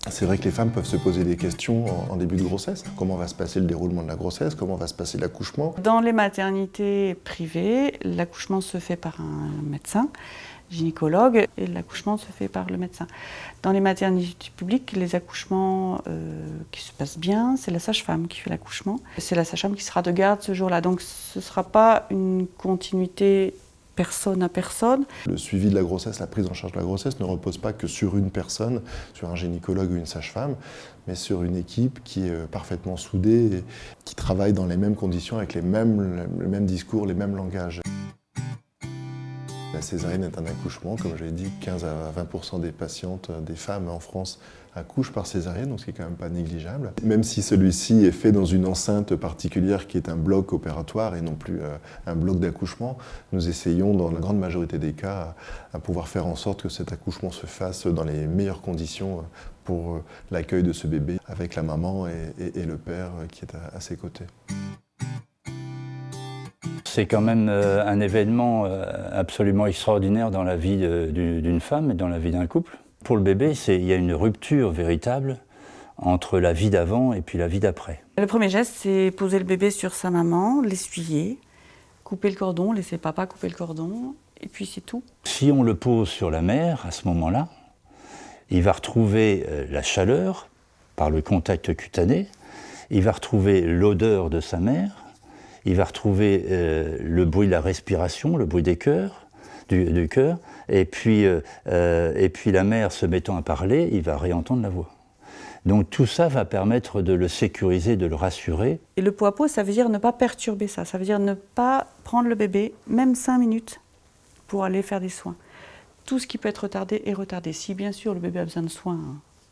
C'est vrai que les femmes peuvent se poser des questions en début de grossesse. Comment va se passer le déroulement de la grossesse? Comment va se passer l'accouchement? Dans les maternités privées, l'accouchement se fait par un médecin, gynécologue, et l'accouchement se fait par le médecin. Dans les maternités publiques, les accouchements qui se passent bien, c'est la sage-femme qui fait l'accouchement. C'est la sage-femme qui sera de garde ce jour-là. Donc ce ne sera pas une continuité personne à personne. Le suivi de la grossesse, la prise en charge de la grossesse ne repose pas que sur une personne, sur un gynécologue ou une sage-femme, mais sur une équipe qui est parfaitement soudée et qui travaille dans les mêmes conditions, avec le même discours, les mêmes langages. La césarienne est un accouchement, comme je l'ai dit, 15 à 20% des patientes, des femmes en France accouchent par césarienne, donc ce qui est quand même pas négligeable. Même si celui-ci est fait dans une enceinte particulière qui est un bloc opératoire et non plus un bloc d'accouchement, nous essayons dans la grande majorité des cas à pouvoir faire en sorte que cet accouchement se fasse dans les meilleures conditions pour l'accueil de ce bébé, avec la maman et le père qui est à ses côtés. C'est quand même un événement absolument extraordinaire dans la vie d'une femme et dans la vie d'un couple. Pour le bébé, il y a une rupture véritable entre la vie d'avant et puis la vie d'après. Le premier geste, c'est poser le bébé sur sa maman, l'essuyer, couper le cordon, laisser papa couper le cordon, et puis c'est tout. Si on le pose sur la mère, à ce moment-là, il va retrouver la chaleur par le contact cutané, il va retrouver l'odeur de sa mère, il va retrouver le bruit de la respiration, le bruit des cœurs, du cœur, et puis la mère se mettant à parler, il va réentendre la voix. Donc tout ça va permettre de le sécuriser, de le rassurer. Et le pot à pot, ça veut dire ne pas perturber ça, ça veut dire ne pas prendre le bébé, même 5 minutes, pour aller faire des soins. Tout ce qui peut être retardé est retardé. Si bien sûr le bébé a besoin de soins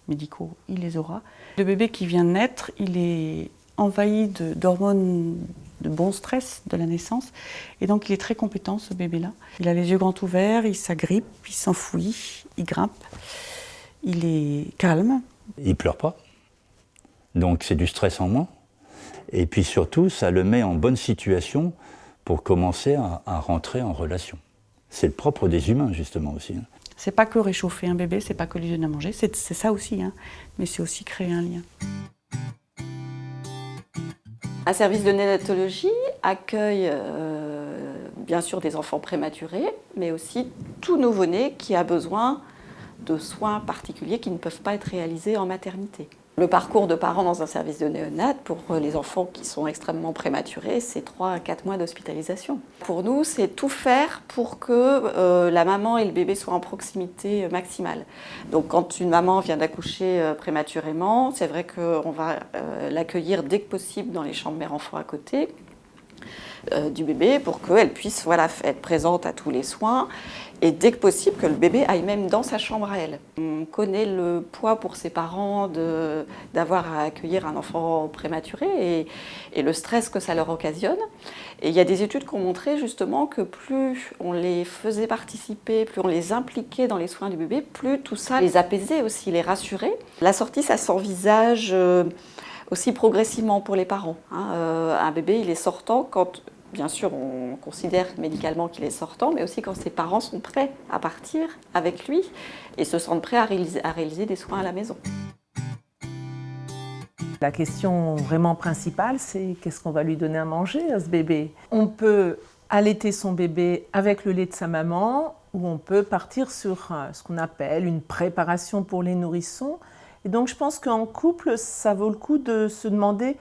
médicaux, il les aura. Le bébé qui vient de naître, il est envahi d'hormones de bon stress de la naissance, et donc il est très compétent, ce bébé-là. Il a les yeux grands ouverts, il s'agrippe, il s'enfouit, il grimpe, il est calme. Il ne pleure pas, donc c'est du stress en moins. Et puis surtout, ça le met en bonne situation pour commencer à rentrer en relation. C'est le propre des humains, justement, aussi. C'est pas que réchauffer un bébé, c'est pas que lui donner à manger, c'est ça aussi, hein, mais c'est aussi créer un lien. Un service de néonatologie accueille bien sûr des enfants prématurés, mais aussi tout nouveau-né qui a besoin de soins particuliers qui ne peuvent pas être réalisés en maternité. Le parcours de parents dans un service de néonat, pour les enfants qui sont extrêmement prématurés, c'est 3 à 4 mois d'hospitalisation. Pour nous, c'est tout faire pour que la maman et le bébé soient en proximité maximale. Donc quand une maman vient d'accoucher prématurément, c'est vrai qu'on va l'accueillir dès que possible dans les chambres mère-enfant à côté du bébé pour qu'elle puisse être présente à tous les soins et dès que possible que le bébé aille même dans sa chambre à elle. On connaît le poids pour ses parents d'avoir à accueillir un enfant prématuré et le stress que ça leur occasionne. Et il y a des études qui ont montré justement que plus on les faisait participer, plus on les impliquait dans les soins du bébé, plus tout ça les apaisait aussi, les rassurait. La sortie, ça s'envisage aussi progressivement pour les parents. Un bébé, il est sortant quand, bien sûr, on considère médicalement qu'il est sortant, mais aussi quand ses parents sont prêts à partir avec lui et se sentent prêts à réaliser des soins à la maison. La question vraiment principale, c'est qu'est-ce qu'on va lui donner à manger à ce bébé? On peut allaiter son bébé avec le lait de sa maman ou on peut partir sur ce qu'on appelle une préparation pour les nourrissons. Et donc je pense qu'en couple, ça vaut le coup de se demander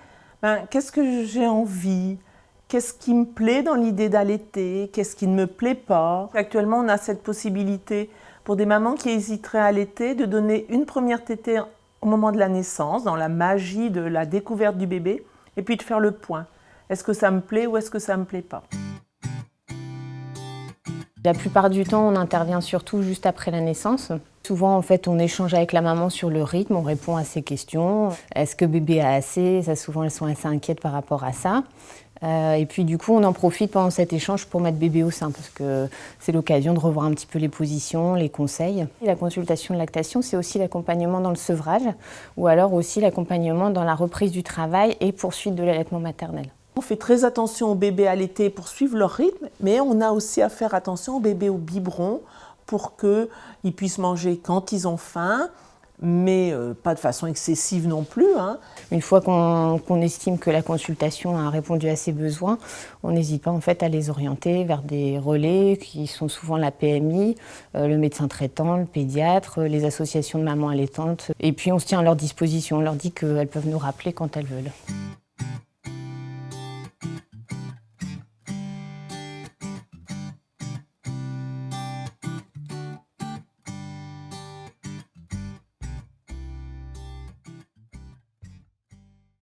qu'est-ce que j'ai envie? Qu'est-ce qui me plaît dans l'idée d'allaiter? Qu'est-ce qui ne me plaît pas? Actuellement, on a cette possibilité pour des mamans qui hésiteraient à allaiter de donner une première tétée au moment de la naissance, dans la magie de la découverte du bébé, et puis de faire le point. Est-ce que ça me plaît ou est-ce que ça ne me plaît pas? La plupart du temps, on intervient surtout juste après la naissance. Souvent, en fait, on échange avec la maman sur le rythme, on répond à ses questions. Est-ce que bébé a assez? Ça, souvent, elles sont assez inquiètes par rapport à ça. Et puis, du coup, on en profite pendant cet échange pour mettre bébé au sein, parce que c'est l'occasion de revoir un petit peu les positions, les conseils. Et la consultation de lactation, c'est aussi l'accompagnement dans le sevrage, ou alors aussi l'accompagnement dans la reprise du travail et poursuite de l'allaitement maternel. On fait très attention aux bébés allaités pour suivre leur rythme, mais on a aussi à faire attention aux bébés au biberon pour qu'ils puissent manger quand ils ont faim, mais pas de façon excessive non plus, hein. Une fois qu'on estime que la consultation a répondu à ses besoins, on n'hésite pas en fait à les orienter vers des relais qui sont souvent la PMI, le médecin traitant, le pédiatre, les associations de mamans allaitantes. Et puis on se tient à leur disposition, on leur dit qu'elles peuvent nous rappeler quand elles veulent.